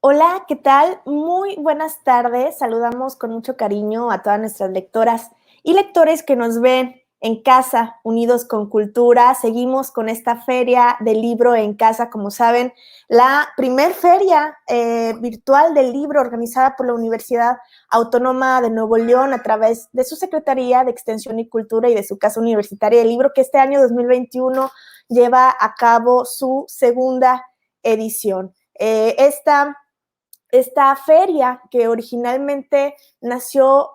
Hola, ¿qué tal? Muy buenas tardes. Saludamos con mucho cariño a todas nuestras lectoras y lectores que nos ven en casa, unidos con cultura. Seguimos con esta feria del libro en casa, como saben, la primer feria virtual del libro organizada por la Universidad Autónoma de Nuevo León a través de su Secretaría de Extensión y Cultura y de su Casa Universitaria del Libro, que este año 2021 lleva a cabo su segunda edición. Esta feria que originalmente nació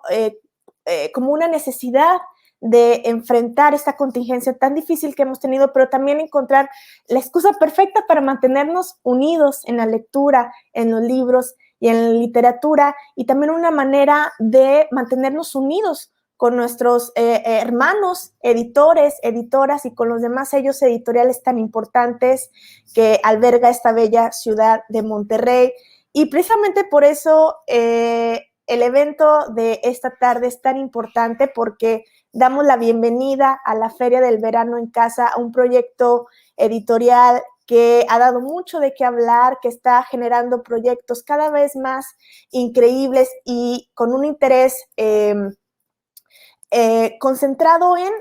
como una necesidad de enfrentar esta contingencia tan difícil que hemos tenido, pero también encontrar la excusa perfecta para mantenernos unidos en la lectura, en los libros y en la literatura, y también una manera de mantenernos unidos con nuestros hermanos editores, editoras y con los demás sellos editoriales tan importantes que alberga esta bella ciudad de Monterrey. Y precisamente por eso el evento de esta tarde es tan importante, porque damos la bienvenida a la Feria del Verano en Casa, a un proyecto editorial que ha dado mucho de qué hablar, que está generando proyectos cada vez más increíbles y con un interés concentrado en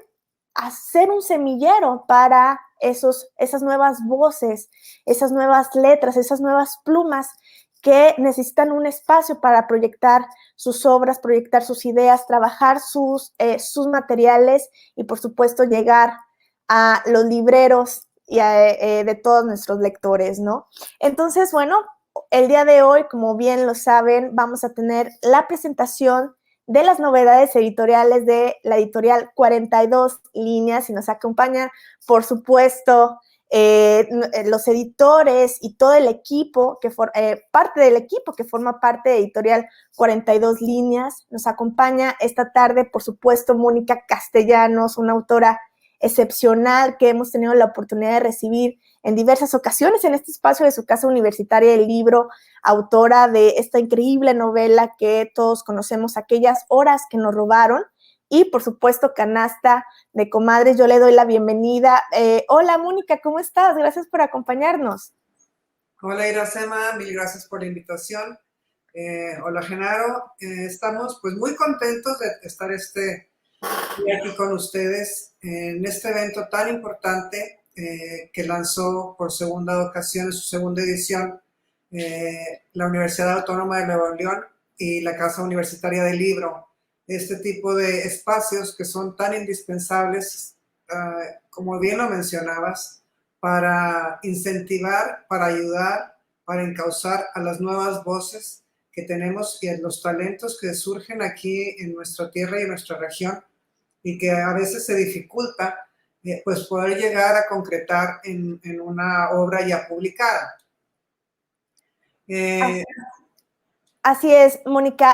hacer un semillero para esas nuevas voces, esas nuevas letras, esas nuevas plumas que necesitan un espacio para proyectar sus obras, proyectar sus ideas, trabajar sus materiales y, por supuesto, llegar a los libreros y de todos nuestros lectores, ¿no? Entonces, bueno, el día de hoy, como bien lo saben, vamos a tener la presentación de las novedades editoriales de la editorial 42 Líneas, y nos acompañan, por supuesto, los editores y todo el equipo, parte del equipo que forma parte de Editorial 42 Líneas. Nos acompaña esta tarde, por supuesto, Mónica Castellanos, una autora excepcional que hemos tenido la oportunidad de recibir en diversas ocasiones en este espacio de su Casa Universitaria del Libro, autora de esta increíble novela que todos conocemos, Aquellas horas que nos robaron, y por supuesto Canasta de Comadres. Yo le doy la bienvenida. Hola Mónica, ¿cómo estás? Gracias por acompañarnos. Hola Iracema, mil gracias por la invitación. Hola Genaro, estamos pues muy contentos de estar aquí con ustedes en este evento tan importante que lanzó por segunda ocasión, en su segunda edición, la Universidad Autónoma de Nuevo León y la Casa Universitaria del Libro. Este tipo de espacios que son tan indispensables, como bien lo mencionabas, para incentivar, para ayudar, para encauzar a las nuevas voces que tenemos y a los talentos que surgen aquí en nuestra tierra y en nuestra región, y que a veces se dificulta pues poder llegar a concretar en una obra ya publicada. Así es, Mónica.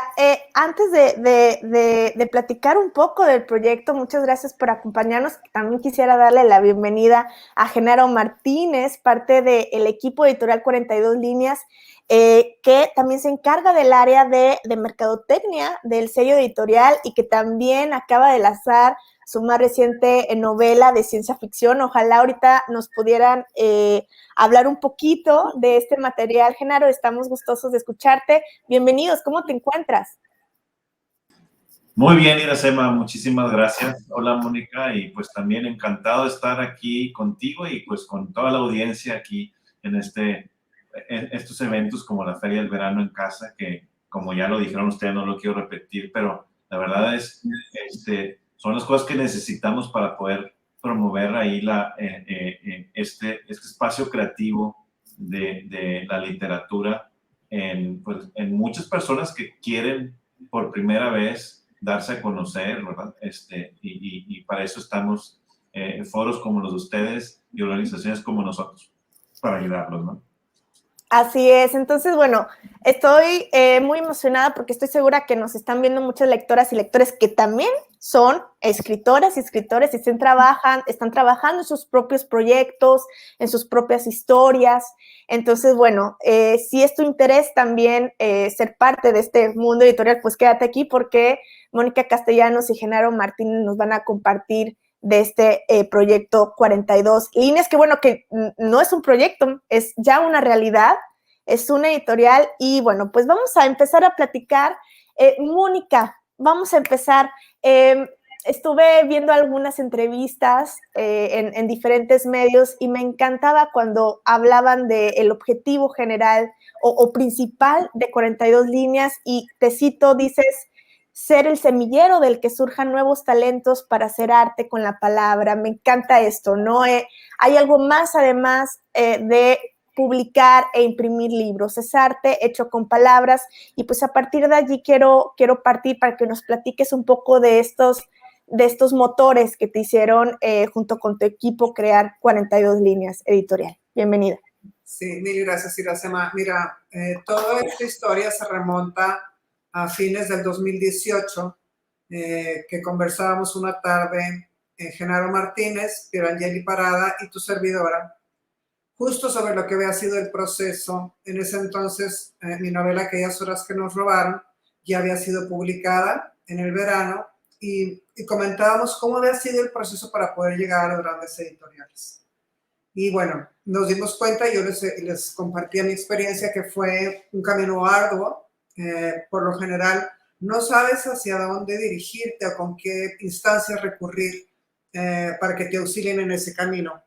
Antes de platicar un poco del proyecto, muchas gracias por acompañarnos. También quisiera darle la bienvenida a Genaro Martínez, parte del equipo editorial 42 Líneas, que también se encarga del área de mercadotecnia del sello editorial y que también acaba de lanzar su más reciente novela de ciencia ficción. Ojalá ahorita nos pudieran hablar un poquito de este material. Genaro, estamos gustosos de escucharte. Bienvenidos, ¿cómo te encuentras? Muy bien, Iracema, muchísimas gracias. Hola, Mónica, y pues también encantado de estar aquí contigo y pues con toda la audiencia aquí en estos eventos como la Feria del Verano en Casa, que como ya lo dijeron ustedes, no lo quiero repetir, pero la verdad es son las cosas que necesitamos para poder promover ahí este espacio creativo de la literatura en muchas personas que quieren por primera vez darse a conocer, ¿verdad? Y para eso estamos en foros como los de ustedes y organizaciones como nosotros, para ayudarlos, ¿no? Así es. Entonces, bueno, estoy muy emocionada porque estoy segura que nos están viendo muchas lectoras y lectores que también son escritoras y escritores y están trabajando en sus propios proyectos, en sus propias historias. Entonces, bueno, si es tu interés también ser parte de este mundo editorial, pues quédate aquí porque Mónica Castellanos y Genaro Martínez nos van a compartir de este proyecto 42 Líneas, que bueno, que no es un proyecto, es ya una realidad. es una editorial y bueno, pues vamos a empezar a platicar. Mónica, vamos a empezar. Estuve viendo algunas entrevistas en diferentes medios y me encantaba cuando hablaban del objetivo general o principal de 42 líneas y te cito, dices, ser el semillero del que surjan nuevos talentos para hacer arte con la palabra. Me encanta esto, ¿no? Hay algo más además de publicar e imprimir libros, es arte hecho con palabras y pues a partir de allí quiero partir para que nos platiques un poco de estos motores que te hicieron junto con tu equipo crear 42 líneas editorial. Bienvenida. Sí, mil gracias, Iracema. Mira, toda esta historia se remonta a fines del 2018, que conversábamos una tarde Genaro Martínez, Pierangeli Parada y tu servidora, justo sobre lo que había sido el proceso. En ese entonces, mi novela Aquellas horas que nos robaron ya había sido publicada en el verano y comentábamos cómo había sido el proceso para poder llegar a los grandes editoriales. Y bueno, nos dimos cuenta, yo les compartía mi experiencia, que fue un camino arduo. Por lo general, no sabes hacia dónde dirigirte o con qué instancias recurrir para que te auxilien en ese camino.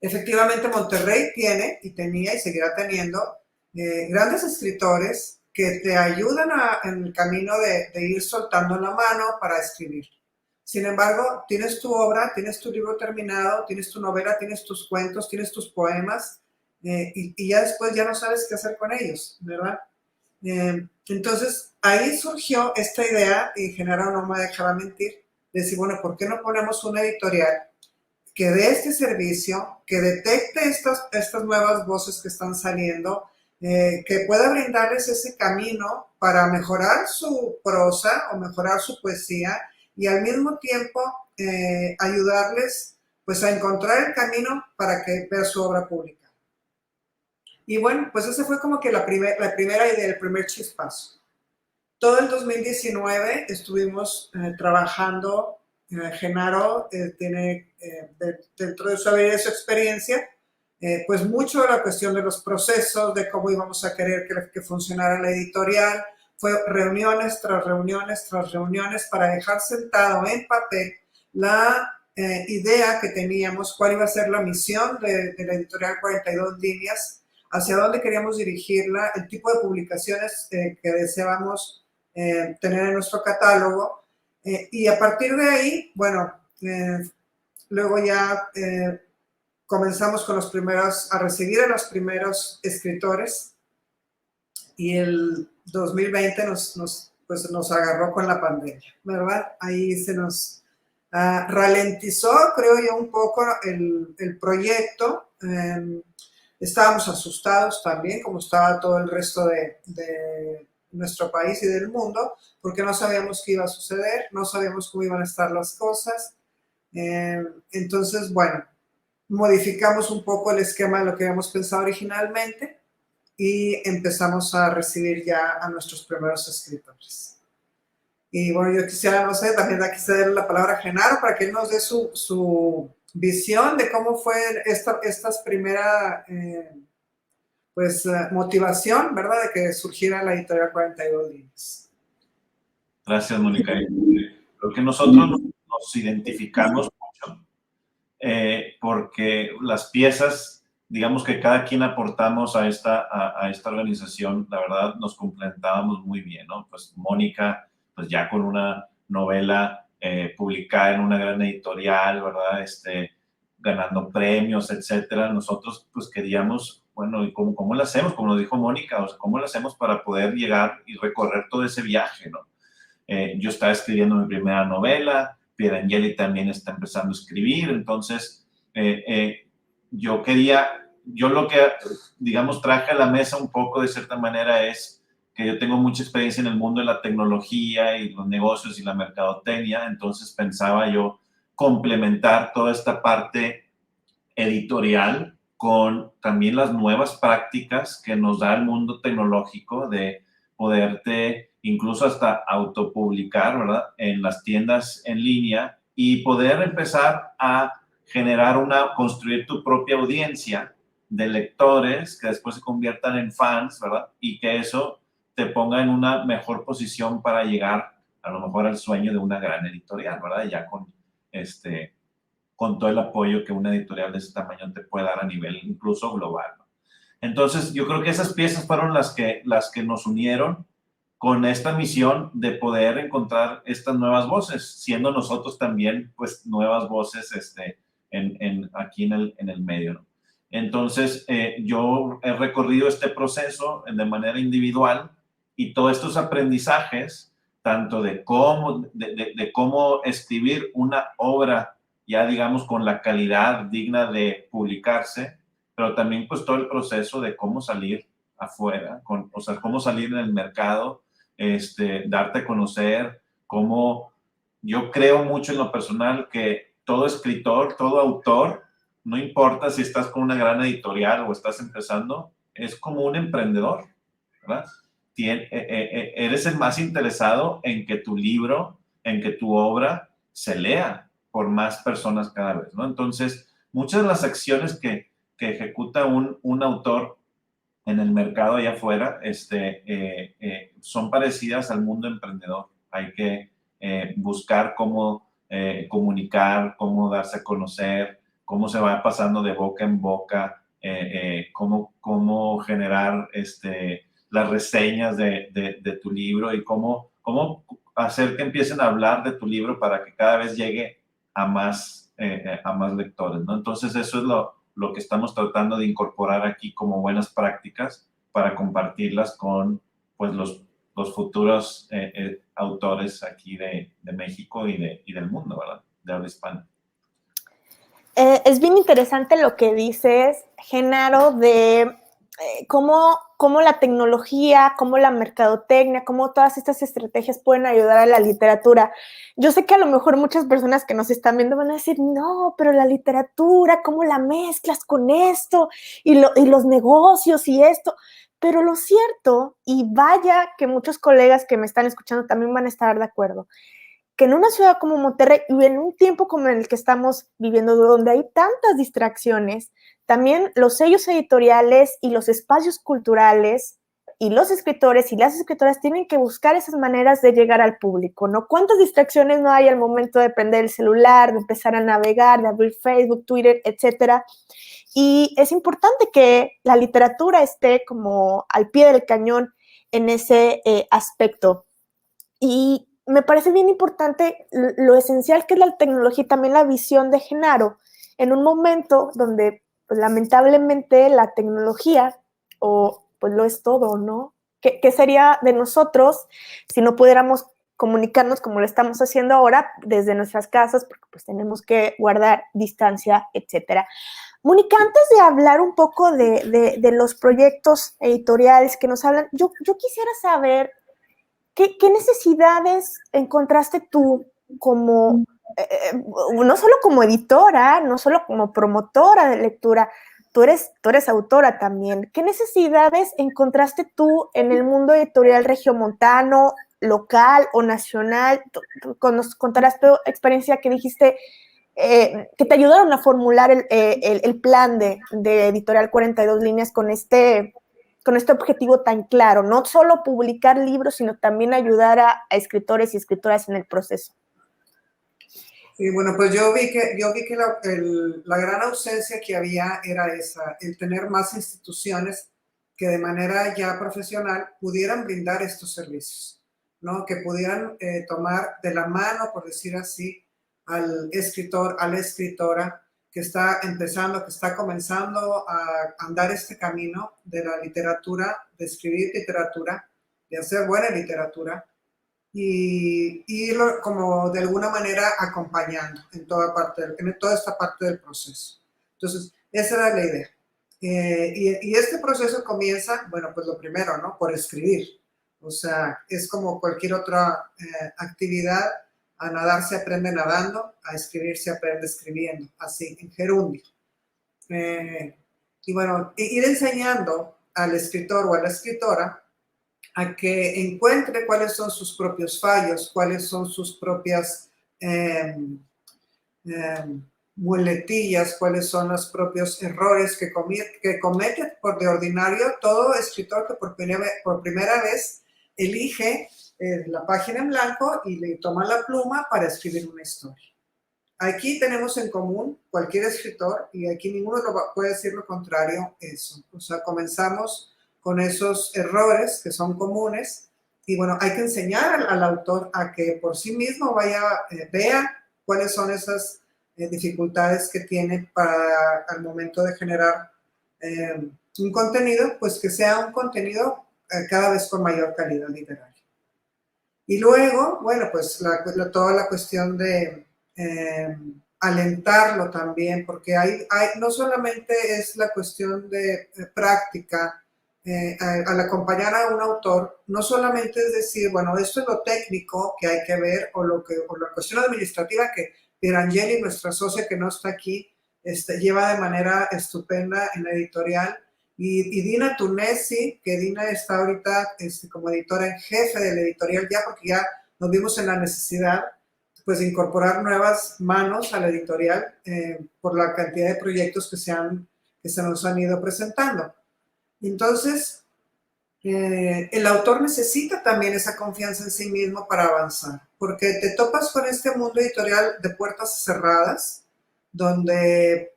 Efectivamente, Monterrey tiene y tenía y seguirá teniendo grandes escritores que te ayudan en el camino de ir soltando la mano para escribir. Sin embargo, tienes tu obra, tienes tu libro terminado, tienes tu novela, tienes tus cuentos, tienes tus poemas y ya después ya no sabes qué hacer con ellos, ¿verdad? Entonces, ahí surgió esta idea y Genaro no me dejaba mentir, de decir, bueno, ¿por qué no ponemos una editorial que dé este servicio, que detecte estas nuevas voces que están saliendo, que pueda brindarles ese camino para mejorar su prosa o mejorar su poesía y al mismo tiempo ayudarles pues a encontrar el camino para que vean su obra pública? Y bueno, pues ese fue como que la primera idea, el primer chispazo. Todo el 2019 estuvimos trabajando. Genaro tiene dentro de su habilidad y su experiencia, pues mucho de la cuestión de los procesos, de cómo íbamos a querer que funcionara la editorial. Fue reuniones tras reuniones tras reuniones para dejar sentado en papel la idea que teníamos, cuál iba a ser la misión de la editorial 42 líneas, hacia dónde queríamos dirigirla, el tipo de publicaciones que deseábamos tener en nuestro catálogo. Y a partir de ahí, bueno, luego ya comenzamos con a recibir a los primeros escritores y el 2020 nos agarró con la pandemia, ¿verdad? Ahí se nos ralentizó, creo yo, un poco el proyecto. Estábamos asustados también, como estaba todo el resto de nuestro país y del mundo, porque no sabíamos qué iba a suceder, no sabíamos cómo iban a estar las cosas. Entonces, bueno, modificamos un poco el esquema de lo que habíamos pensado originalmente y empezamos a recibir ya a nuestros primeros escritores. Y bueno, yo quisiera, no sé, también aquí ceder la palabra a Genaro para que él nos dé su visión de cómo fue estas primeras motivación, ¿verdad?, de que surgiera la editorial 42 líneas. Gracias, Mónica. Creo que nosotros nos identificamos mucho porque las piezas, digamos que cada quien aportamos a esta organización, la verdad nos complementábamos muy bien, ¿no? Pues Mónica, pues ya con una novela publicada en una gran editorial, ¿verdad? Ganando premios, etcétera. Nosotros pues queríamos, bueno, ¿y cómo lo hacemos? Como nos dijo Mónica, o sea, ¿cómo lo hacemos para poder llegar y recorrer todo ese viaje, ¿no? Yo estaba escribiendo mi primera novela, Pierangeli también está empezando a escribir, entonces yo lo que, digamos, traje a la mesa un poco de cierta manera es que yo tengo mucha experiencia en el mundo de la tecnología y los negocios y la mercadotecnia, entonces pensaba yo complementar toda esta parte editorial con también las nuevas prácticas que nos da el mundo tecnológico de poderte incluso hasta autopublicar, ¿verdad?, en las tiendas en línea y poder empezar a generar construir tu propia audiencia de lectores que después se conviertan en fans, ¿verdad? Y que eso te ponga en una mejor posición para llegar a lo mejor al sueño de una gran editorial, ¿verdad? Ya con todo el apoyo que una editorial de ese tamaño te puede dar a nivel incluso global, ¿no? Entonces, yo creo que esas piezas fueron las que nos unieron con esta misión de poder encontrar estas nuevas voces, siendo nosotros también, pues, nuevas voces aquí en el medio, ¿no? Entonces, yo he recorrido este proceso de manera individual y todos estos aprendizajes, tanto de cómo escribir una obra, ya digamos, con la calidad digna de publicarse, pero también pues todo el proceso de cómo salir afuera, o sea, cómo salir en el mercado, darte a conocer, cómo yo creo mucho en lo personal que todo escritor, todo autor, no importa si estás con una gran editorial o estás empezando, es como un emprendedor, ¿verdad? Eres el más interesado en que tu libro, en que tu obra se lea por más personas cada vez, ¿no? Entonces, muchas de las acciones que ejecuta un autor en el mercado allá afuera son parecidas al mundo emprendedor. Hay que buscar cómo comunicar, cómo darse a conocer, cómo se va pasando de boca en boca, cómo generar las reseñas de tu libro y cómo hacer que empiecen a hablar de tu libro para que cada vez llegue a más lectores, ¿no? Entonces, eso es lo que estamos tratando de incorporar aquí como buenas prácticas para compartirlas con pues, los futuros autores aquí de México y del mundo, ¿verdad? De habla hispana. Es bien interesante lo que dices, Genaro, de cómo la tecnología, cómo la mercadotecnia, cómo todas estas estrategias pueden ayudar a la literatura. Yo sé que a lo mejor muchas personas que nos están viendo van a decir, no, pero la literatura, ¿cómo la mezclas con esto? Y los negocios y esto. Pero lo cierto, y vaya que muchos colegas que me están escuchando también van a estar de acuerdo, que en una ciudad como Monterrey y en un tiempo como en el que estamos viviendo, donde hay tantas distracciones, también los sellos editoriales y los espacios culturales y los escritores y las escritoras tienen que buscar esas maneras de llegar al público, ¿no? ¿Cuántas distracciones no hay al momento de prender el celular, de empezar a navegar, de abrir Facebook, Twitter, etcétera? Y es importante que la literatura esté como al pie del cañón en ese aspecto. Y me parece bien importante lo esencial que es la tecnología y también la visión de Genaro en un momento donde pues, lamentablemente la tecnología pues lo es todo, ¿no? ¿Qué sería de nosotros si no pudiéramos comunicarnos como lo estamos haciendo ahora desde nuestras casas, porque pues tenemos que guardar distancia, etcétera? Mónica, antes de hablar un poco de los proyectos editoriales que nos hablan, yo quisiera saber ¿qué necesidades encontraste tú como, no solo como editora, no solo como promotora de lectura, tú eres autora también? ¿Qué necesidades encontraste tú en el mundo editorial regiomontano, local o nacional? Nos contarás tu experiencia que dijiste que te ayudaron a formular el plan de Editorial 42 Líneas con este objetivo tan claro, no solo publicar libros, sino también ayudar a escritores y escritoras en el proceso. Sí, bueno, pues yo vi que la gran ausencia que había era esa, el tener más instituciones que de manera ya profesional pudieran brindar estos servicios, ¿no? Que pudieran tomar de la mano, por decir así, al escritor, a la escritora que está empezando, que está comenzando a andar este camino de la literatura, de escribir literatura, de hacer buena literatura, y irlo como de alguna manera acompañando en toda esta parte del proceso. Entonces, esa era la idea. Y este proceso comienza, bueno, pues lo primero, ¿no? Por escribir. O sea, es como cualquier otra actividad. A nadar se aprende nadando, a escribir se aprende escribiendo, así, en gerundio. Y bueno, ir enseñando al escritor o a la escritora a que encuentre cuáles son sus propios fallos, cuáles son sus propias muletillas, cuáles son los propios errores que comete por de ordinario todo escritor que por primera vez elige la página en blanco y le toma la pluma para escribir una historia. Aquí tenemos en común cualquier escritor, y aquí ninguno puede decir lo contrario, eso. O sea, comenzamos con esos errores que son comunes, y bueno, hay que enseñar al autor a que por sí mismo vea cuáles son esas dificultades que tiene al momento de generar un contenido, pues que sea un contenido cada vez con mayor calidad literaria. Y luego, bueno, pues toda la cuestión de alentarlo también, porque no solamente es la cuestión de práctica, al acompañar a un autor, no solamente es decir, bueno, esto es lo técnico que hay que ver, o la cuestión administrativa que Pierangeli, nuestra socia que no está aquí, lleva de manera estupenda en la editorial, y Dina Tunesi, que Dina está ahorita como editora en jefe de la editorial ya, porque ya nos vimos en la necesidad pues de incorporar nuevas manos a la editorial por la cantidad de proyectos que se nos han ido presentando. Entonces, el autor necesita también esa confianza en sí mismo para avanzar, porque te topas con este mundo editorial de puertas cerradas, donde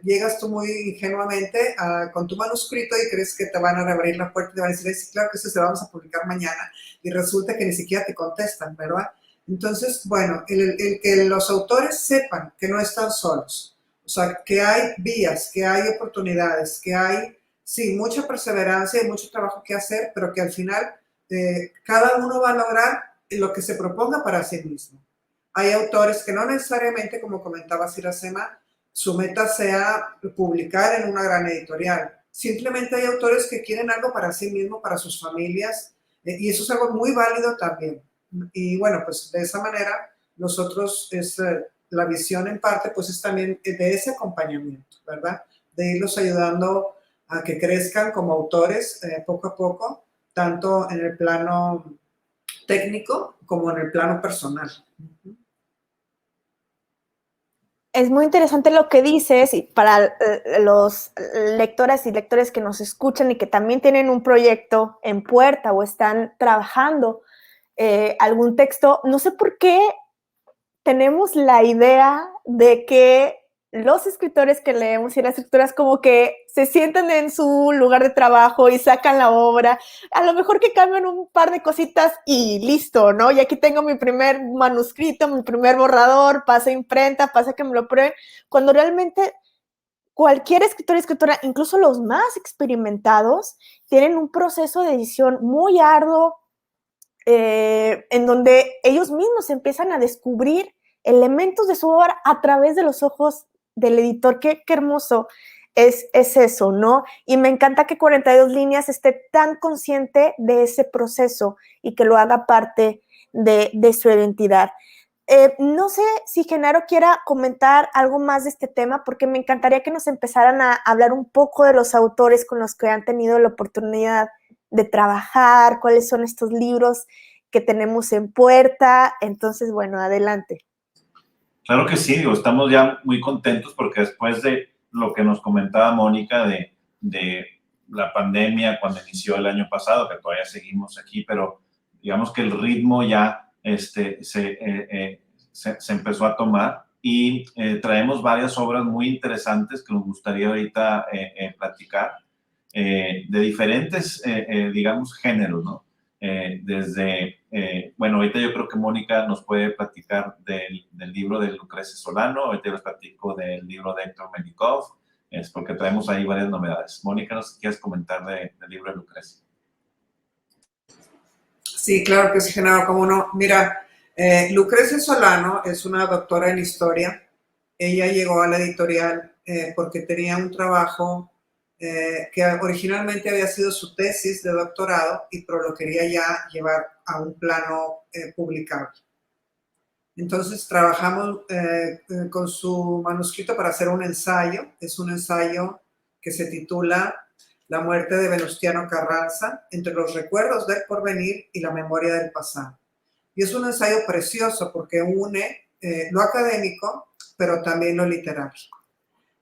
llegas tú muy ingenuamente con tu manuscrito y crees que te van a reabrir la puerta y te van a decir, sí, claro que se vamos a publicar mañana, y resulta que ni siquiera te contestan, ¿verdad? Entonces, bueno, el que los autores sepan que no están solos, o sea, que hay vías, que hay oportunidades, que hay, sí, mucha perseverancia y mucho trabajo que hacer, pero que al final cada uno va a lograr lo que se proponga para sí mismo. Hay autores que no necesariamente, como comentaba Iracema, su meta sea publicar en una gran editorial. Simplemente hay autores que quieren algo para sí mismo, para sus familias, y eso es algo muy válido también. Y bueno, pues de esa manera nosotros, la visión en parte, pues es también de ese acompañamiento, ¿verdad? De irlos ayudando a que crezcan como autores poco a poco, tanto en el plano técnico como en el plano personal. Es muy interesante lo que dices, y para los lectoras y lectores que nos escuchan y que también tienen un proyecto en puerta o están trabajando algún texto, no sé por qué tenemos la idea de que los escritores que leemos y las escritoras como que se sientan en su lugar de trabajo y sacan la obra, a lo mejor que cambian un par de cositas y listo, ¿no? Y aquí tengo mi primer manuscrito, mi primer borrador, pasa a imprenta, pasa que me lo prueben, cuando realmente cualquier escritor y escritora, incluso los más experimentados, tienen un proceso de edición muy arduo, en donde ellos mismos empiezan a descubrir elementos de su obra a través de los ojos del editor. Qué hermoso es eso, ¿no? Y me encanta que 42 líneas esté tan consciente de ese proceso y que lo haga parte de su identidad. No sé si Genaro quiera comentar algo más de este tema, porque me encantaría que nos empezaran a hablar un poco de los autores con los que han tenido la oportunidad de trabajar, cuáles son estos libros que tenemos en puerta. Entonces, bueno, adelante. Claro que sí, digo, estamos ya muy contentos porque después de lo que nos comentaba Mónica de la pandemia cuando inició el año pasado, que todavía seguimos aquí, pero digamos que el ritmo ya se empezó a tomar, y traemos varias obras muy interesantes que nos gustaría ahorita platicar, de diferentes, digamos, géneros, ¿no? Bueno, ahorita yo creo que Mónica nos puede platicar del libro de Lucrecia Solano, ahorita les platico del libro de Héctor Melikov, es porque traemos ahí varias novedades. Mónica, ¿nos quieres comentar del libro de Lucrecia? Sí, claro que sí, Genaro, cómo no. Mira, Lucrecia Solano es una doctora en historia. Ella llegó a la editorial porque tenía un trabajo que originalmente había sido su tesis de doctorado, pero lo quería ya llevar a un plano publicable. Entonces trabajamos con su manuscrito para hacer un ensayo. Es un ensayo que se titula La muerte de Venustiano Carranza, entre los recuerdos del porvenir y la memoria del pasado. Y es un ensayo precioso porque une lo académico pero también lo literario.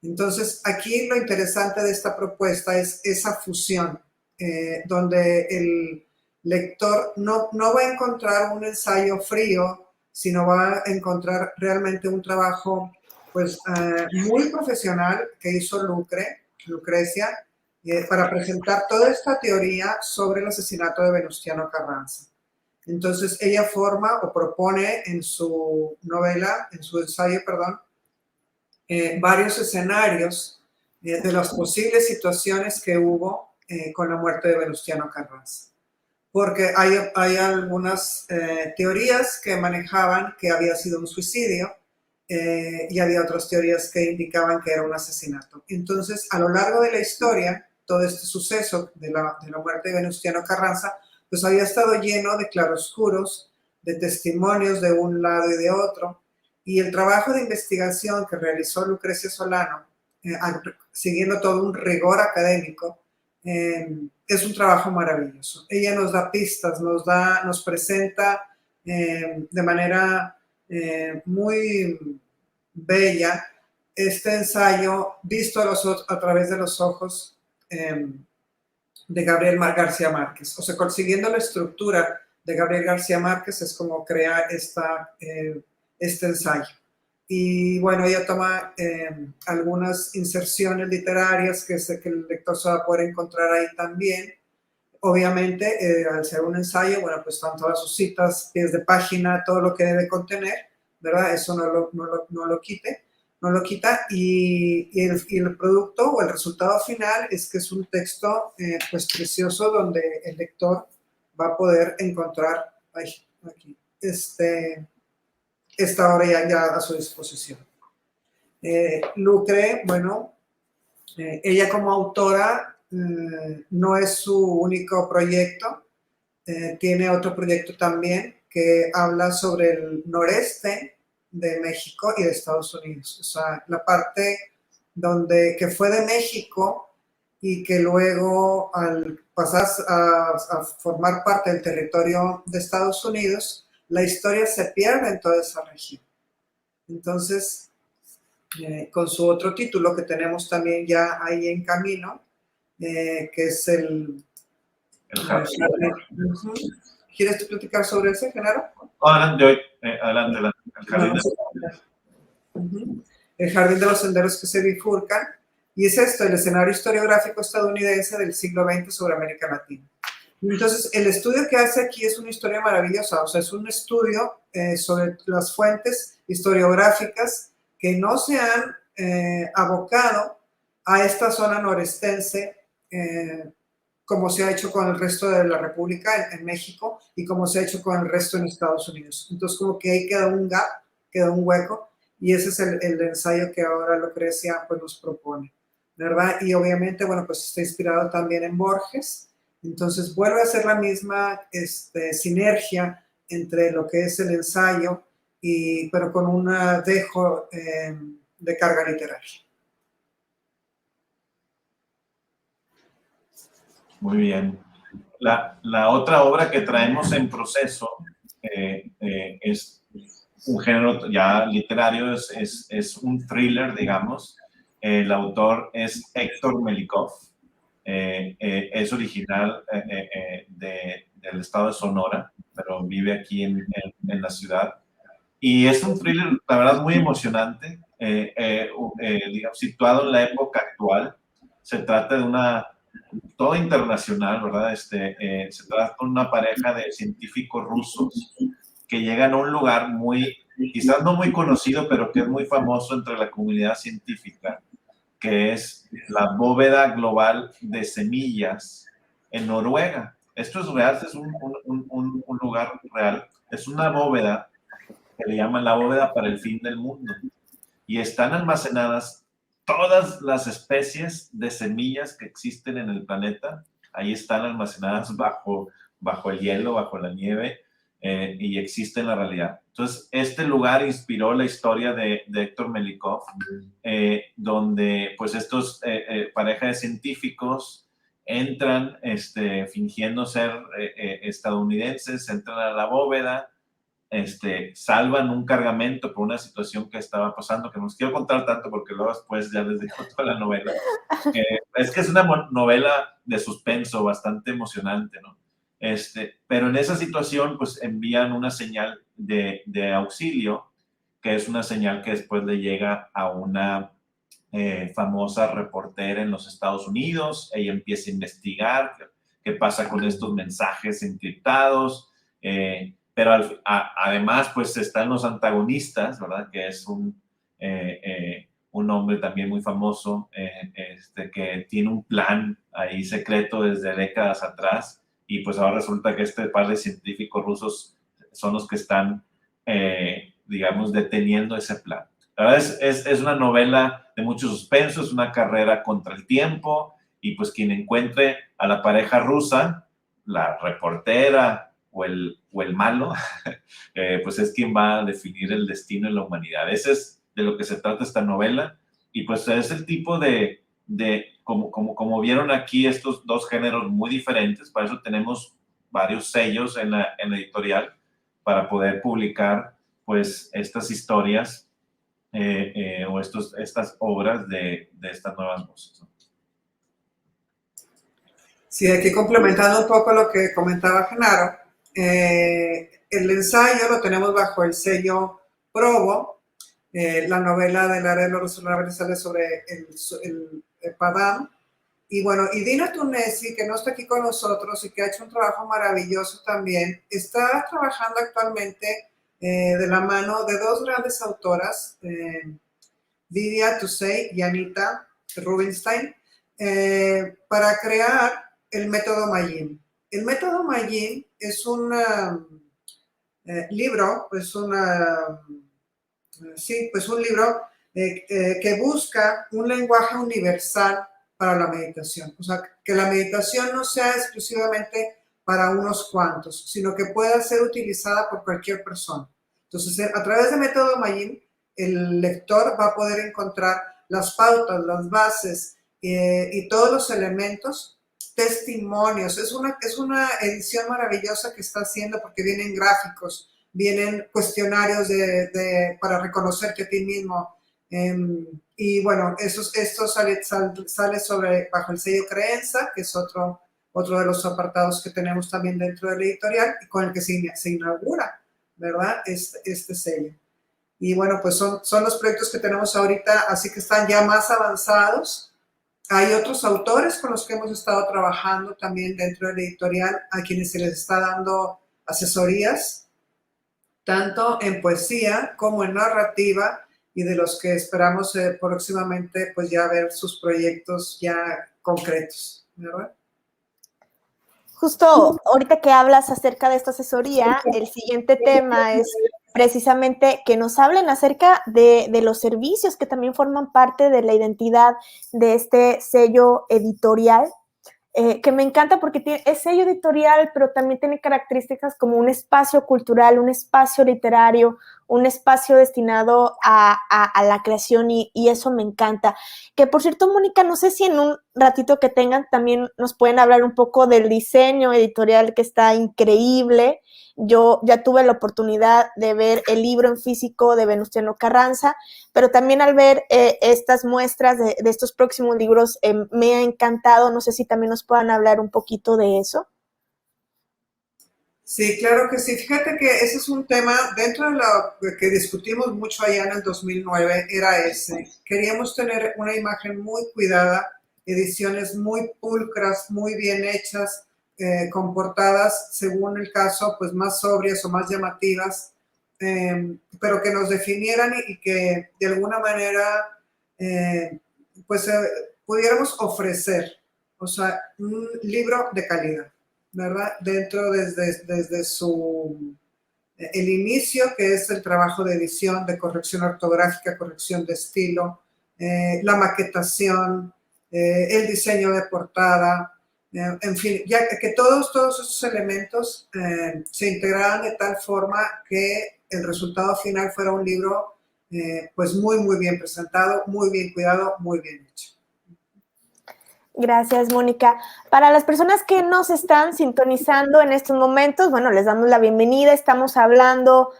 Entonces, aquí lo interesante de esta propuesta es esa fusión, donde el lector no va a encontrar un ensayo frío, sino va a encontrar realmente un trabajo pues, muy profesional que hizo Lucrecia, para presentar toda esta teoría sobre el asesinato de Venustiano Carranza. Entonces, ella forma o propone en su novela, en su ensayo, perdón, varios escenarios de las posibles situaciones que hubo con la muerte de Venustiano Carranza. Porque hay algunas teorías que manejaban que había sido un suicidio y había otras teorías que indicaban que era un asesinato. Entonces, a lo largo de la historia, todo este suceso de la muerte de Venustiano Carranza, pues había estado lleno de claroscuros, de testimonios de un lado y de otro, y el trabajo de investigación que realizó Lucrecia Solano, siguiendo todo un rigor académico, es un trabajo maravilloso. Ella nos da pistas, nos presenta de manera muy bella este ensayo visto a través de los ojos de Gabriel García Márquez. O sea, consiguiendo la estructura de Gabriel García Márquez es como crea este ensayo. Y bueno, ella toma algunas inserciones literarias que sé que el lector se va a poder encontrar ahí también. Obviamente, al ser un ensayo, bueno, pues están todas sus citas, pies de página, todo lo que debe contener, ¿verdad? Eso no lo quita. Y el producto o el resultado final es que es un texto pues precioso donde el lector va a poder encontrar aquí, esta obra ya a su disposición. Lucre, bueno, ella como autora no es su único proyecto, tiene otro proyecto también que habla sobre el noreste de México y de Estados Unidos, o sea, la parte que fue de México y que luego al pasar a formar parte del territorio de Estados Unidos, la historia se pierde en toda esa región. Entonces, con su otro título que tenemos también ya ahí en camino, que es el jardín. ¿Quieres tú platicar sobre ese, Genaro? Adelante, adelante. El jardín de los senderos que se bifurcan. Y es esto, el escenario historiográfico estadounidense del siglo XX sobre América Latina. Entonces, el estudio que hace aquí es una historia maravillosa, o sea, es un estudio sobre las fuentes historiográficas que no se han abocado a esta zona norestense, como se ha hecho con el resto de la República en México y como se ha hecho con el resto en Estados Unidos. Entonces, como que ahí queda un gap, queda un hueco, y ese es el ensayo que ahora Lucrecia pues, nos propone, ¿verdad? Y obviamente, bueno, pues está inspirado también en Borges. Entonces vuelve a ser la misma sinergia entre lo que es el ensayo, pero con un dejo de carga literaria. Muy bien. La otra obra que traemos en proceso es un género ya literario, es un thriller, digamos. El autor es Héctor Melnikov. Es original del estado de Sonora, pero vive aquí en la ciudad. Y es un thriller, la verdad, muy emocionante, digamos, situado en la época actual. Se trata de todo internacional, ¿verdad? Se trata de una pareja de científicos rusos que llegan a un lugar quizás no muy conocido, pero que es muy famoso entre la comunidad científica, que es la bóveda global de semillas en Noruega. Esto es real, es un lugar real. Es una bóveda que le llaman la bóveda para el fin del mundo. Y están almacenadas todas las especies de semillas que existen en el planeta. Ahí están almacenadas bajo el hielo, bajo la nieve, y existe en la realidad. Entonces, este lugar inspiró la historia de Héctor Melnikov, donde pues estos pareja de científicos entran fingiendo ser estadounidenses, entran a la bóveda, salvan un cargamento por una situación que estaba pasando, que no os quiero contar tanto porque luego después ya les dejo toda la novela. Es que es una novela de suspenso bastante emocionante, ¿no? Pero en esa situación, pues envían una señal de auxilio, que es una señal que después le llega a una famosa reportera en los Estados Unidos. Ella empieza a investigar qué pasa con estos mensajes encriptados, pero además, pues están los antagonistas, ¿verdad? Que es un hombre también muy famoso, que tiene un plan ahí secreto desde décadas atrás, y pues ahora resulta que este par de científicos rusos son los que están, digamos, deteniendo ese plan. La verdad es una novela de mucho suspenso, es una carrera contra el tiempo, y pues quien encuentre a la pareja rusa, la reportera o el malo, pues es quien va a definir el destino de la humanidad. Ese es de lo que se trata esta novela, y pues es el tipo como vieron aquí, estos dos géneros muy diferentes. Para eso tenemos varios sellos en la editorial, para poder publicar pues estas historias o estas obras de estas nuevas voces, ¿no? Sí, aquí complementando un poco lo que comentaba Genaro, el ensayo lo tenemos bajo el sello Provo. La novela del área de los resolubles sale sobre el Padam. Y bueno, y Dina Tunesi, que no está aquí con nosotros y que ha hecho un trabajo maravilloso también, está trabajando actualmente de la mano de dos grandes autoras, Didia Tussey y Anita Rubinstein, para crear el método Mayim. El método Mayim es un libro, pues un libro que busca un lenguaje universal para la meditación. O sea, que la meditación no sea exclusivamente para unos cuantos, sino que pueda ser utilizada por cualquier persona. Entonces, a través del método Mayim, el lector va a poder encontrar las pautas, las bases y todos los elementos, testimonios. Es una edición maravillosa que está haciendo, porque vienen gráficos, vienen cuestionarios para reconocerte a ti mismo. Y bueno, esto sale bajo el sello Creenza, que es otro de los apartados que tenemos también dentro de la editorial, y con el que se inaugura, ¿verdad? Este sello. Y bueno, pues son los proyectos que tenemos ahorita, así que están ya más avanzados. Hay otros autores con los que hemos estado trabajando también dentro de la editorial, a quienes se les está dando asesorías, tanto en poesía como en narrativa, y de los que esperamos próximamente pues ya ver sus proyectos ya concretos, ¿verdad? Justo ahorita que hablas acerca de esta asesoría, el siguiente tema es precisamente que nos hablen acerca de los servicios que también forman parte de la identidad de este sello editorial, que me encanta porque es sello editorial, pero también tiene características como un espacio cultural, un espacio literario, un espacio destinado a la creación, y eso me encanta. Que por cierto, Mónica, no sé si en un ratito que tengan también nos pueden hablar un poco del diseño editorial, que está increíble. Yo ya tuve la oportunidad de ver el libro en físico de Venustiano Carranza, pero también al ver estas muestras de estos próximos libros me ha encantado. No sé si también nos puedan hablar un poquito de eso. Sí, claro que sí. Fíjate que ese es un tema dentro de lo que discutimos mucho allá en el 2009, era ese. Queríamos tener una imagen muy cuidada, ediciones muy pulcras, muy bien hechas, con portadas, según el caso, pues más sobrias o más llamativas, pero que nos definieran y que de alguna manera pues pudiéramos ofrecer, o sea, un libro de calidad, ¿verdad? Desde el inicio, que es el trabajo de edición, de corrección ortográfica, corrección de estilo, la maquetación, el diseño de portada, en fin, ya que todos esos elementos se integraran de tal forma que el resultado final fuera un libro pues muy, muy bien presentado, muy bien cuidado, muy bien hecho. Gracias, Mónica. Para las personas que nos están sintonizando en estos momentos, bueno, les damos la bienvenida. Estamos hablando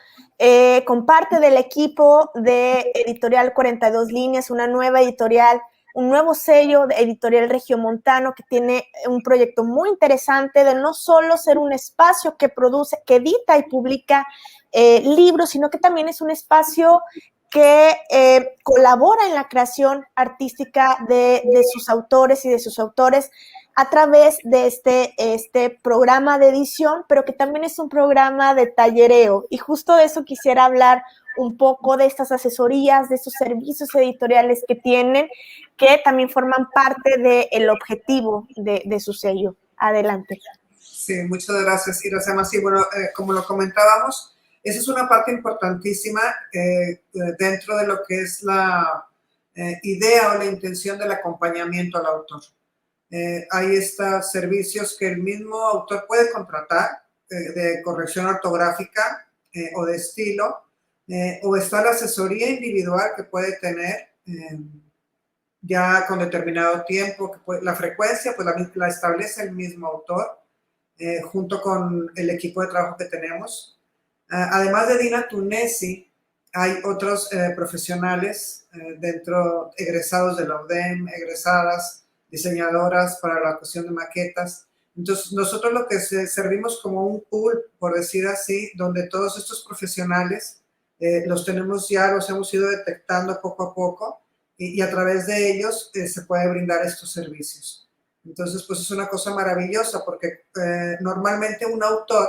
con parte del equipo de Editorial 42 Líneas, una nueva editorial, un nuevo sello de Editorial Regiomontano que tiene un proyecto muy interesante de no solo ser un espacio que produce, que edita y publica libros, sino que también es un espacio que colabora en la creación artística de sus autores y de sus autores a través de este programa de edición, pero que también es un programa de tallereo. Y justo de eso quisiera hablar un poco, de estas asesorías, de estos servicios editoriales que tienen, que también forman parte del objetivo de su sello. Adelante. Sí, muchas gracias, Iracema. Sí, bueno, como lo comentábamos, esa es una parte importantísima dentro de lo que es la idea o la intención del acompañamiento al autor. Hay estos servicios que el mismo autor puede contratar de corrección ortográfica o de estilo, o está la asesoría individual que puede tener ya con determinado tiempo, que la frecuencia pues la establece el mismo autor junto con el equipo de trabajo que tenemos. Además de Dina Tunesi, hay otros profesionales dentro, egresados de la UDEM, egresadas, diseñadoras para la cuestión de maquetas. Entonces, nosotros lo que servimos como un pool, por decir así, donde todos estos profesionales los tenemos ya, los hemos ido detectando poco a poco y a través de ellos se puede brindar estos servicios. Entonces, pues es una cosa maravillosa porque normalmente un autor,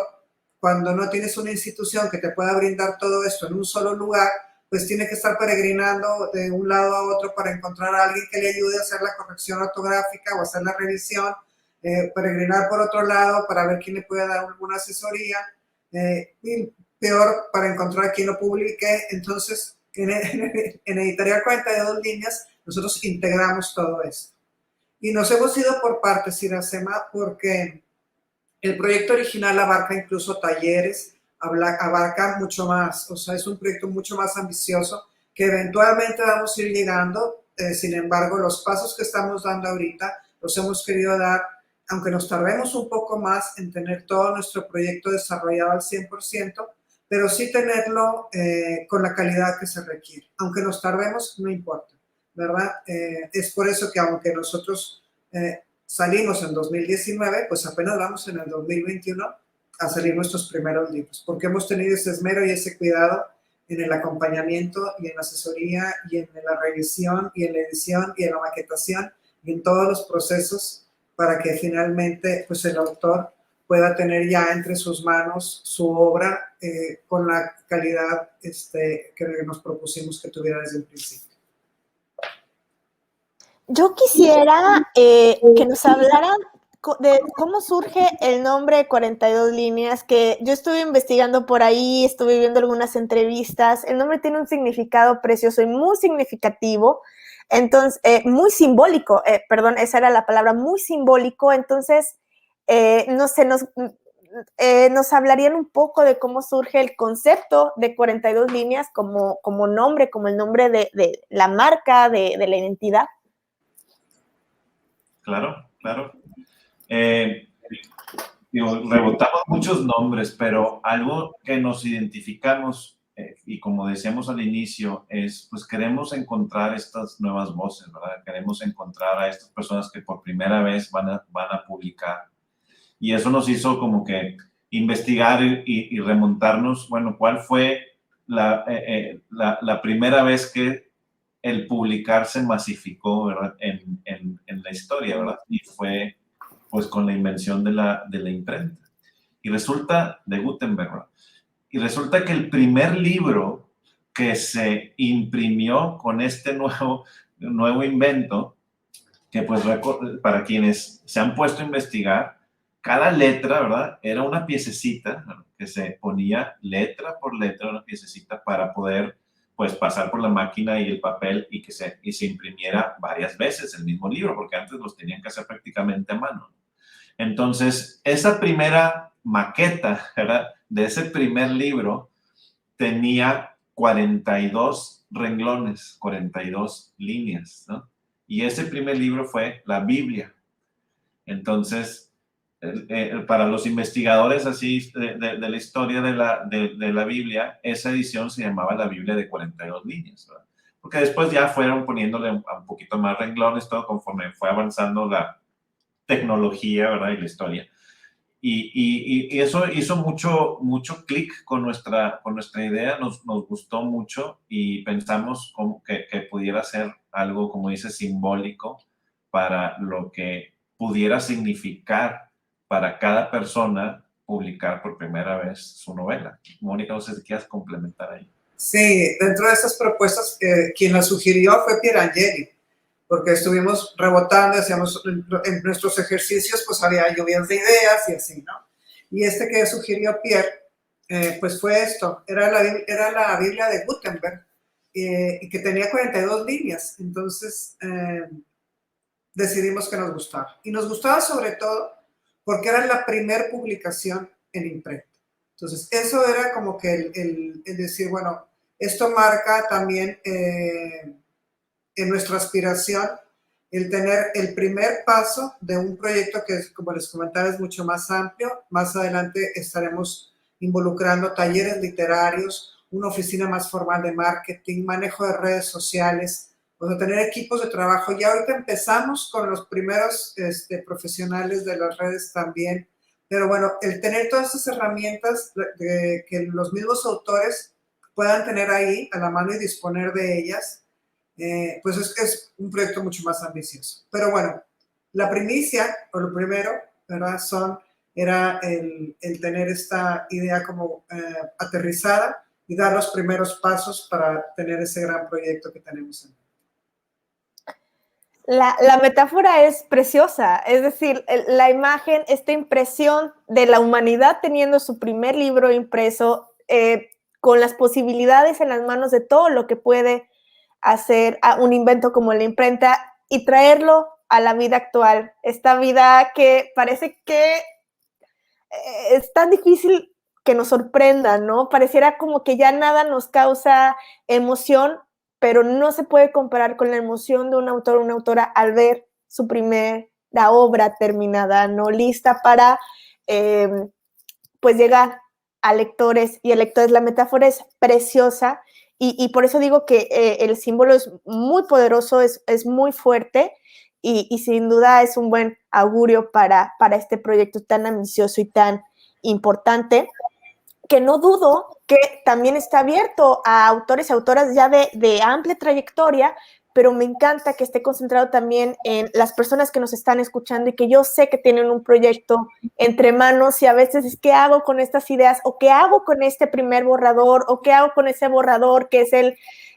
cuando no tienes una institución que te pueda brindar todo esto en un solo lugar, pues tiene que estar peregrinando de un lado a otro para encontrar a alguien que le ayude a hacer la corrección ortográfica o hacer la revisión, peregrinar por otro lado para ver quién le puede dar alguna asesoría, y peor para encontrar a quien lo publique. Entonces, en Editorial 42 Líneas, nosotros integramos todo esto. Y nos hemos ido por partes, Iracema, porque el proyecto original abarca incluso talleres, abarca mucho más, o sea, es un proyecto mucho más ambicioso que eventualmente vamos a ir llegando. Sin embargo, los pasos que estamos dando ahorita los hemos querido dar, aunque nos tardemos un poco más en tener todo nuestro proyecto desarrollado al 100%, pero sí tenerlo con la calidad que se requiere. Aunque nos tardemos, no importa, ¿verdad? Es por eso que aunque nosotros salimos en 2019, pues apenas vamos en el 2021 a salir nuestros primeros libros, porque hemos tenido ese esmero y ese cuidado en el acompañamiento y en la asesoría y en la revisión y en la edición y en la maquetación y en todos los procesos para que finalmente pues el autor pueda tener ya entre sus manos su obra con la calidad que nos propusimos que tuviera desde el principio. Yo quisiera que nos hablaran de cómo surge el nombre de 42 Líneas, que yo estuve investigando por ahí, estuve viendo algunas entrevistas. El nombre tiene un significado precioso y muy significativo, entonces, muy simbólico, perdón, esa era la palabra, muy simbólico. Entonces, no sé, nos hablarían un poco de cómo surge el concepto de 42 Líneas como nombre, como el nombre de la marca, de la identidad. Claro, claro. Rebotamos muchos nombres, pero algo que nos identificamos, y como decíamos al inicio, es, pues queremos encontrar estas nuevas voces, ¿verdad? Queremos encontrar a estas personas que por primera vez van a publicar. Y eso nos hizo como que investigar y remontarnos, bueno, ¿cuál fue la primera vez que el publicar se masificó, ¿verdad? En la historia, ¿verdad? Y fue pues con la invención de la imprenta. Y resulta, de Gutenberg, ¿verdad? Y resulta que el primer libro que se imprimió con este nuevo invento, que pues para quienes se han puesto a investigar, cada letra, ¿verdad? Era una piececita, ¿no? Que se ponía letra por letra, una piececita para poder pues pasar por la máquina y el papel y que se imprimiera varias veces el mismo libro, porque antes los tenían que hacer prácticamente a mano. Entonces, esa primera maqueta, ¿verdad? De ese primer libro tenía 42 renglones, 42 líneas, ¿no? Y ese primer libro fue la Biblia, Entonces, para los investigadores así de la historia de la Biblia, esa edición se llamaba la Biblia de 42 líneas, ¿verdad? Porque después ya fueron poniéndole un poquito más renglones, todo conforme fue avanzando la tecnología, ¿verdad? Y la historia. Y eso hizo mucho clic con nuestra idea, nos gustó mucho y pensamos que pudiera ser algo, como dice, simbólico para lo que pudiera significar para cada persona publicar por primera vez su novela. Mónica, no sé si quieres complementar ahí. Sí, dentro de esas propuestas, quien las sugirió fue Pierangeli, porque estuvimos rebotando, hacíamos en nuestros ejercicios, pues había lluvias de ideas y así, ¿no? Y este que sugirió Pierre, pues fue esto, era la Biblia de Gutenberg, y que tenía 42 líneas, entonces decidimos que nos gustaba. Y nos gustaba sobre todo porque era la primer publicación en imprenta. Entonces, eso era como que el decir, bueno, esto marca también en nuestra aspiración el tener el primer paso de un proyecto que, como les comentaba, es mucho más amplio. Más adelante estaremos involucrando talleres literarios, una oficina más formal de marketing, manejo de redes sociales, o sea, tener equipos de trabajo. Ya ahorita empezamos con los primeros profesionales de las redes también, pero bueno, el tener todas esas herramientas que los mismos autores puedan tener ahí a la mano y disponer de ellas, pues es un proyecto mucho más ambicioso. Pero bueno, la primicia, o lo primero, ¿verdad? Era el tener esta idea como aterrizada y dar los primeros pasos para tener ese gran proyecto que tenemos en mente. La metáfora es preciosa, es decir, la imagen, esta impresión de la humanidad teniendo su primer libro impreso, con las posibilidades en las manos de todo lo que puede hacer un invento como la imprenta y traerlo a la vida actual, esta vida que parece que es tan difícil que nos sorprenda, ¿no? Pareciera como que ya nada nos causa emoción, pero no se puede comparar con la emoción de un autor o una autora al ver su primera obra terminada, ¿no? Lista para, pues, llegar a lectores y a lectores. La metáfora es preciosa y por eso digo que el símbolo es muy poderoso, es muy fuerte y sin duda es un buen augurio para este proyecto tan ambicioso y tan importante, que no dudo que también está abierto a autores y autoras ya de amplia trayectoria, pero me encanta que esté concentrado también en las personas que nos están escuchando y que yo sé que tienen un proyecto entre manos y a veces es qué hago con estas ideas o qué hago con este primer borrador o qué hago con ese borrador que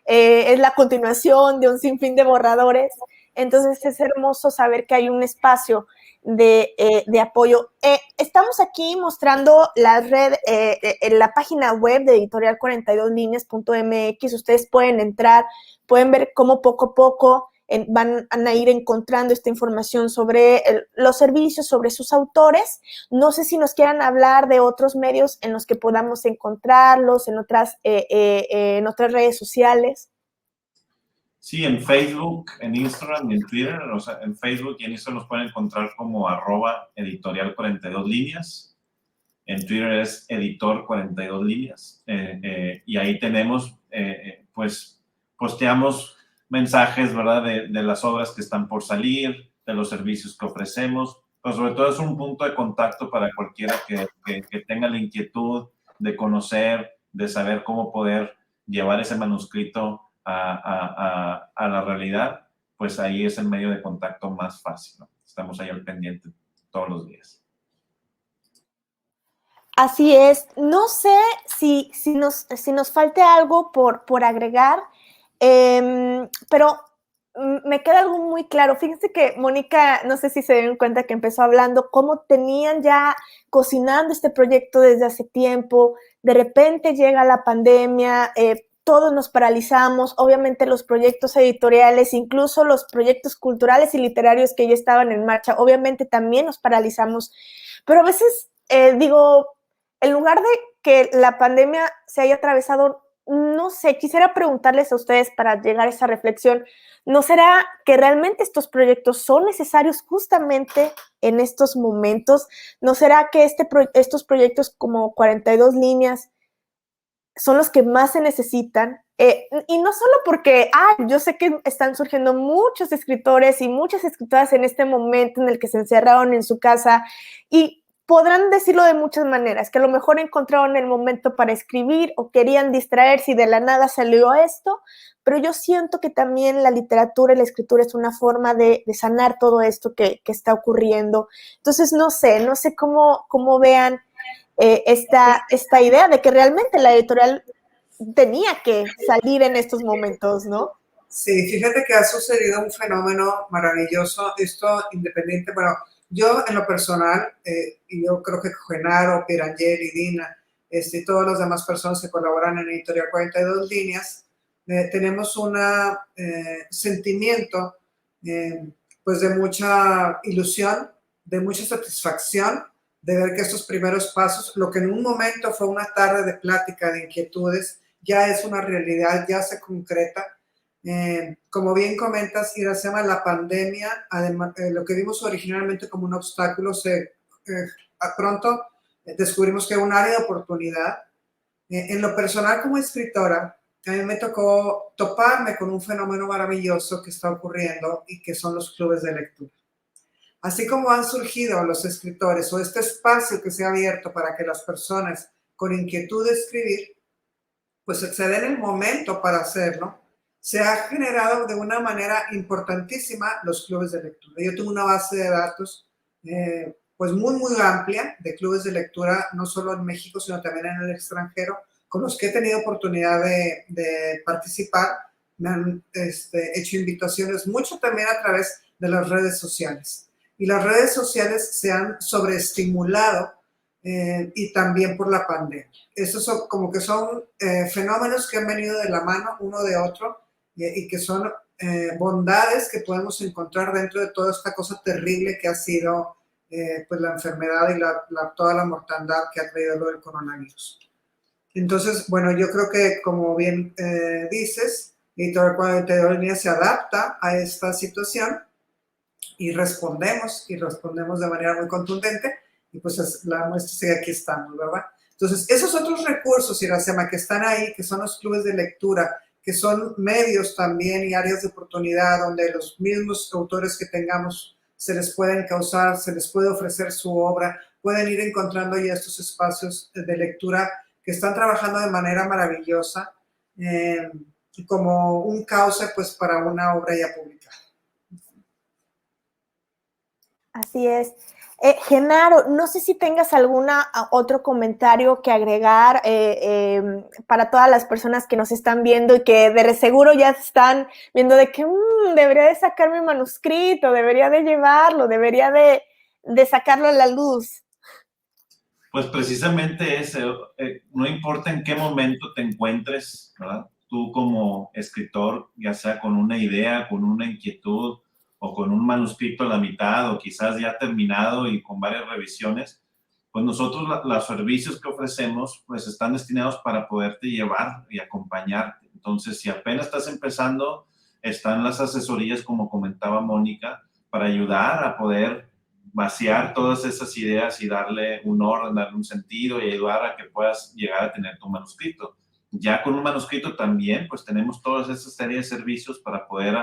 es la continuación de un sinfín de borradores. Entonces es hermoso saber que hay un espacio de apoyo. Estamos aquí mostrando la red, en la página web de editorial42líneas.mx. Ustedes pueden entrar, pueden ver cómo poco a poco van a ir encontrando esta información sobre los servicios, sobre sus autores. No sé si nos quieran hablar de otros medios en los que podamos encontrarlos, en otras redes sociales. Sí, en Facebook, en Instagram y en Twitter. O sea, en Facebook y en Instagram nos pueden encontrar como @editorial42líneas. En Twitter es editor42líneas. Y ahí tenemos, pues, posteamos mensajes, ¿verdad? De las obras que están por salir, de los servicios que ofrecemos. Pero sobre todo es un punto de contacto para cualquiera que tenga la inquietud de conocer, de saber cómo poder llevar ese manuscrito a la realidad. Pues ahí es el medio de contacto más fácil, ¿no? Estamos ahí al pendiente todos los días. Así es. No sé si nos falte algo por agregar, pero me queda algo muy claro. Fíjense que Mónica, no sé si se dieron cuenta que empezó hablando cómo tenían ya cocinando este proyecto desde hace tiempo. De repente llega la pandemia, todos nos paralizamos. Obviamente los proyectos editoriales, incluso los proyectos culturales y literarios que ya estaban en marcha, obviamente también nos paralizamos. Pero a veces digo, en lugar de que la pandemia se haya atravesado no sé, quisiera preguntarles a ustedes para llegar a esa reflexión, ¿no será que realmente estos proyectos son necesarios justamente en estos momentos? ¿No será que estos proyectos como 42 líneas son los que más se necesitan? Y no solo porque, yo sé que están surgiendo muchos escritores y muchas escritoras en este momento en el que se encerraron en su casa y podrán decirlo de muchas maneras, que a lo mejor encontraron el momento para escribir o querían distraerse y de la nada salió esto, pero yo siento que también la literatura y la escritura es una forma de sanar todo esto que está ocurriendo. Entonces, no sé cómo vean esta idea de que realmente la editorial tenía que salir en estos momentos, ¿no? Sí, fíjate que ha sucedido un fenómeno maravilloso, esto independiente, bueno, yo en lo personal, y yo creo que Genaro, Pirangeli, Dina, y todas las demás personas que colaboran en Editorial 42 Líneas, tenemos un sentimiento pues de mucha ilusión, de mucha satisfacción de ver que estos primeros pasos, lo que en un momento fue una tarde de plática, de inquietudes, ya es una realidad, ya se concreta. Como bien comentas, Iracema, la pandemia, además, lo que vimos originalmente como un obstáculo, pronto descubrimos que es un área de oportunidad. En lo personal como escritora, a mí me tocó toparme con un fenómeno maravilloso que está ocurriendo y que son los clubes de lectura. Así como han surgido los escritores o este espacio que se ha abierto para que las personas con inquietud de escribir, pues se den el momento para hacerlo, se ha generado de una manera importantísima los clubes de lectura. Yo tengo una base de datos pues muy amplia de clubes de lectura, no solo en México, sino también en el extranjero, con los que he tenido oportunidad de participar. Me han hecho invitaciones mucho también a través de las redes sociales. Y las redes sociales se han sobreestimulado y también por la pandemia. Estos son como que son fenómenos que han venido de la mano uno de otro y que son bondades que podemos encontrar dentro de toda esta cosa terrible que ha sido pues la enfermedad y toda la mortandad que ha traído lo del coronavirus. Entonces, bueno, yo creo que como bien dices, Editorial 42 Líneas se adapta a esta situación y respondemos de manera muy contundente y pues la muestra sigue aquí estamos, ¿verdad? Entonces, esos otros recursos, Iracema, que están ahí, que son los clubes de lectura, que son medios también y áreas de oportunidad donde los mismos autores que tengamos se les puede encauzar, se les puede ofrecer su obra, pueden ir encontrando ya estos espacios de lectura que están trabajando de manera maravillosa como un cauce pues para una obra ya publicada. Así es. Genaro, no sé si tengas otro comentario que agregar para todas las personas que nos están viendo y que de seguro ya están viendo de que debería de sacar mi manuscrito, debería de llevarlo, debería de sacarlo a la luz. Pues precisamente no importa en qué momento te encuentres, ¿verdad? Tú como escritor, ya sea con una idea, con una inquietud, o con un manuscrito a la mitad o quizás ya terminado y con varias revisiones, pues nosotros los servicios que ofrecemos pues están destinados para poderte llevar y acompañarte. Entonces, si apenas estás empezando, están las asesorías, como comentaba Mónica, para ayudar a poder vaciar todas esas ideas y darle un orden, darle un sentido y ayudar a que puedas llegar a tener tu manuscrito. Ya con un manuscrito también, pues tenemos todas esas series de servicios para poder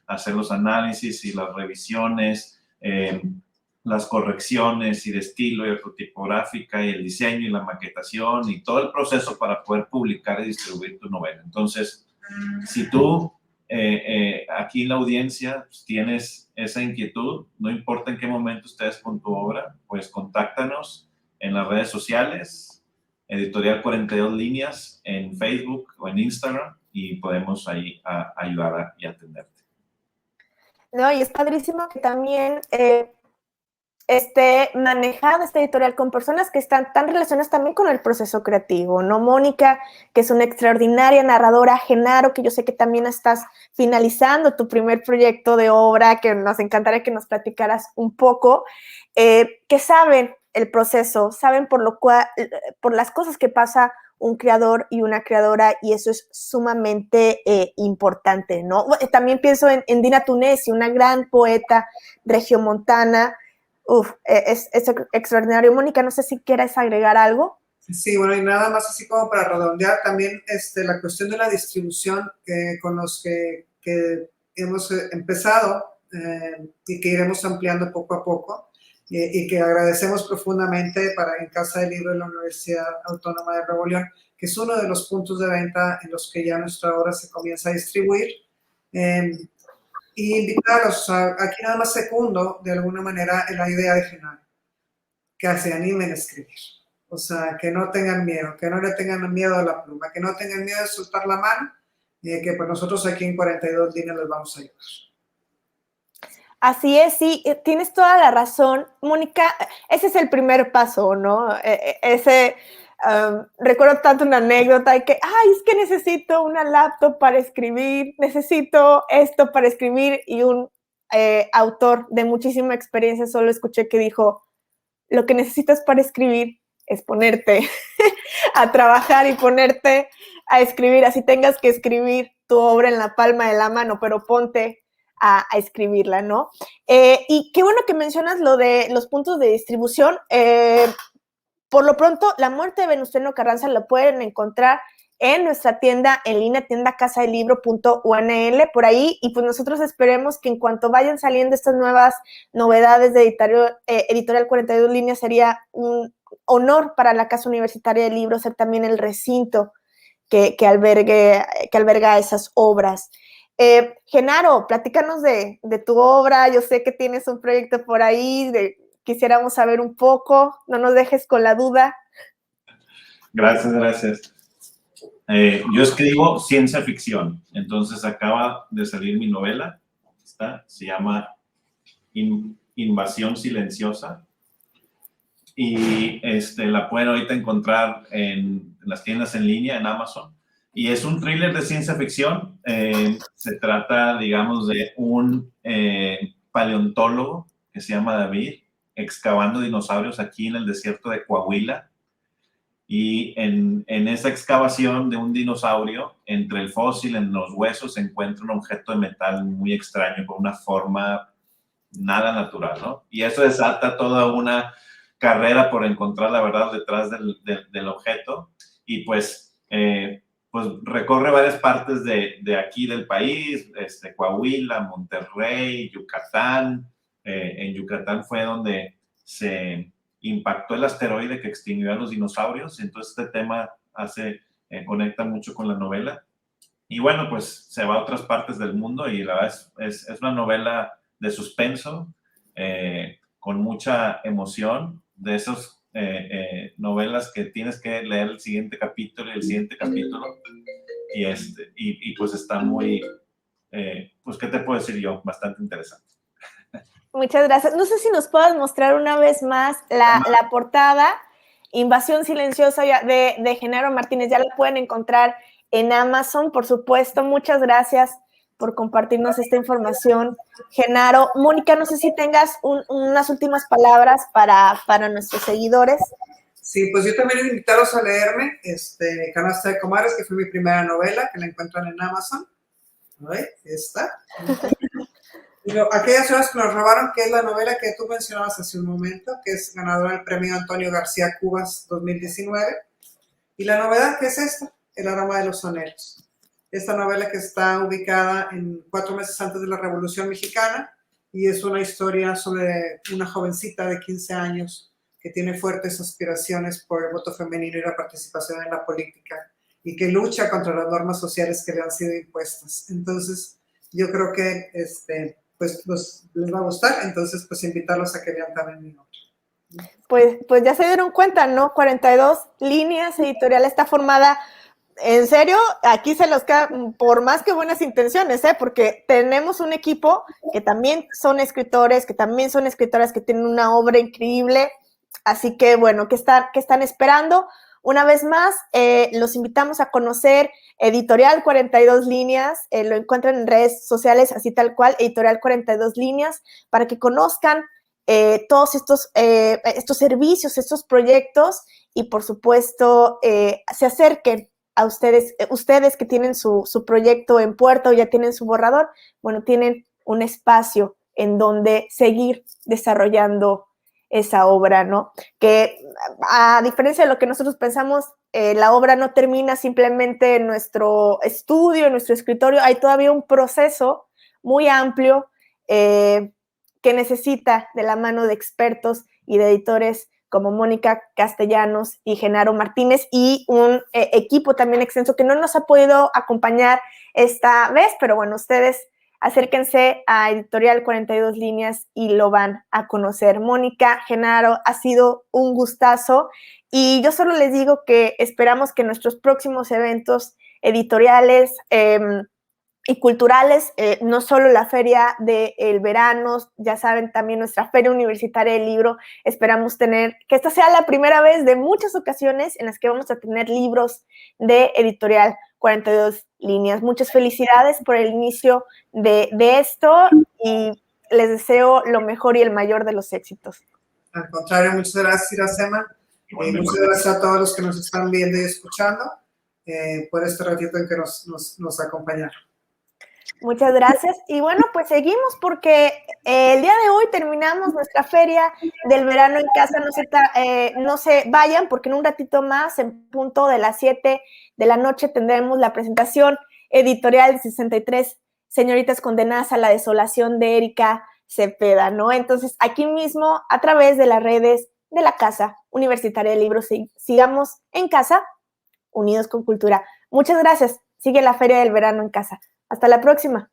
hacer los análisis y las revisiones, las correcciones y de estilo y ortotipográfica y el diseño y la maquetación y todo el proceso para poder publicar y distribuir tu novela. Entonces, si tú aquí en la audiencia pues, tienes esa inquietud, no importa en qué momento estés con tu obra, pues contáctanos en las redes sociales, Editorial 42 Líneas, en Facebook o en Instagram y podemos ahí ayudar y atenderte. No, y es padrísimo que también esté manejada esta editorial con personas que están tan relacionadas también con el proceso creativo, ¿no? Mónica, que es una extraordinaria narradora, Genaro, que yo sé que también estás finalizando tu primer proyecto de obra, que nos encantaría que nos platicaras un poco, que saben el proceso, saben por las cosas que pasa un creador y una creadora, y eso es sumamente importante, ¿no? También pienso en Dina Tunesi, una gran poeta regiomontana. Es extraordinario. Mónica, no sé si quieres agregar algo. Sí, bueno, y nada más así como para redondear también la cuestión de la distribución con los que hemos empezado y que iremos ampliando poco a poco y que agradecemos profundamente en Casa del Libro de la Universidad Autónoma de Nuevo León, que es uno de los puntos de venta en los que ya nuestra obra se comienza a distribuir. Y invitarlos, aquí nada más secundo de alguna manera la idea de Genaro, que se animen a escribir. O sea, que no tengan miedo, que no le tengan miedo a la pluma, que no tengan miedo de soltar la mano, y que pues nosotros aquí en 42 líneas les vamos a ayudar. Así es, sí, tienes toda la razón, Mónica. Ese es el primer paso, ¿no? Recuerdo tanto una anécdota de que, es que necesito una laptop para escribir, necesito esto para escribir, y un autor de muchísima experiencia solo escuché que dijo, lo que necesitas para escribir es ponerte a trabajar y ponerte a escribir, así tengas que escribir tu obra en la palma de la mano, pero ponte a escribirla, ¿no? Y qué bueno que mencionas lo de los puntos de distribución. Por lo pronto, La muerte de Venustiano Carranza lo pueden encontrar en nuestra tienda en línea, tiendacasadelibro.unl, por ahí, y pues nosotros esperemos que en cuanto vayan saliendo estas nuevas novedades de Editorial 42 Líneas, sería un honor para la Casa Universitaria del Libro ser también el recinto que alberga esas obras. Genaro, platícanos de tu obra. Yo sé que tienes un proyecto por ahí, quisiéramos saber un poco, no nos dejes con la duda. Gracias. Yo escribo ciencia ficción, entonces acaba de salir mi novela, se llama Invasión Silenciosa, y la pueden ahorita encontrar en las tiendas en línea, en Amazon, y es un thriller de ciencia ficción. Se trata, digamos, de un paleontólogo que se llama David, excavando dinosaurios aquí en el desierto de Coahuila. Y en esa excavación de un dinosaurio, entre el fósil, en los huesos, se encuentra un objeto de metal muy extraño, con una forma nada natural, ¿no? Y eso desata toda una carrera por encontrar la verdad detrás del objeto. Y pues recorre varias partes de aquí del país, Coahuila, Monterrey, Yucatán. En Yucatán fue donde se impactó el asteroide que extinguió a los dinosaurios, entonces este tema conecta mucho con la novela. Y bueno, pues se va a otras partes del mundo, y la verdad es una novela de suspenso, con mucha emoción, de esas novelas que tienes que leer el siguiente capítulo y el siguiente capítulo, y pues está muy, pues qué te puedo decir yo, bastante interesante. Muchas gracias. No sé si nos puedas mostrar una vez más la portada, Invasión Silenciosa de Genaro Martínez. Ya la pueden encontrar en Amazon, por supuesto. Muchas gracias por compartirnos esta información, Genaro. Mónica, no sé si tengas unas últimas palabras para nuestros seguidores. Sí, pues yo también invitarlos a leerme Canasta de Comadres, que fue mi primera novela, que la encuentran en Amazon. Ahí está. Aquellas horas que nos robaron, que es la novela que tú mencionabas hace un momento, que es ganadora del premio Antonio García Cubas 2019. Y la novedad, que es esta, El aroma de los anhelos. Esta novela que está ubicada en 4 meses antes de la Revolución Mexicana, y es una historia sobre una jovencita de 15 años que tiene fuertes aspiraciones por el voto femenino y la participación en la política, y que lucha contra las normas sociales que le han sido impuestas. Entonces, yo creo que pues les va a gustar, entonces pues invitarlos a que vean también mi obra. Pues ya se dieron cuenta, ¿no? 42 líneas, editorial está formada, en serio, aquí se los queda, por más que buenas intenciones, porque tenemos un equipo que también son escritores, que también son escritoras, que tienen una obra increíble, así que bueno, ¿qué están esperando? Una vez más, los invitamos a conocer Editorial 42 Líneas, lo encuentran en redes sociales, así tal cual, Editorial 42 Líneas, para que conozcan todos estos servicios, estos proyectos y por supuesto se acerquen a ustedes que tienen su proyecto en puerta o ya tienen su borrador, bueno, tienen un espacio en donde seguir desarrollando esa obra, ¿no? Que a diferencia de lo que nosotros pensamos, la obra no termina simplemente en nuestro estudio, en nuestro escritorio, hay todavía un proceso muy amplio que necesita de la mano de expertos y de editores como Mónica Castellanos y Genaro Martínez y un equipo también extenso que no nos ha podido acompañar esta vez, pero bueno, ustedes acérquense a Editorial 42 Líneas y lo van a conocer. Mónica, Genaro, ha sido un gustazo y yo solo les digo que esperamos que nuestros próximos eventos editoriales y culturales, no solo la Feria del Verano, ya saben, también nuestra Feria Universitaria del Libro, esperamos tener, que esta sea la primera vez de muchas ocasiones en las que vamos a tener libros de Editorial 42 Líneas. Muchas felicidades por el inicio de esto y les deseo lo mejor y el mayor de los éxitos. Al contrario, muchas gracias, Iracema. Muchas gracias a todos los que nos están viendo y escuchando por este ratito en que nos acompañaron. Muchas gracias. Y bueno, pues seguimos porque el día de hoy terminamos nuestra Feria del Verano en Casa. No se vayan porque en un ratito más, en punto de las 7 de la noche, tendremos la presentación editorial de 63 Señoritas Condenadas a la Desolación de Erika Cepeda, ¿no? Entonces, aquí mismo, a través de las redes de la Casa Universitaria del Libro, sigamos en casa, unidos con cultura. Muchas gracias. Sigue la Feria del Verano en Casa. Hasta la próxima.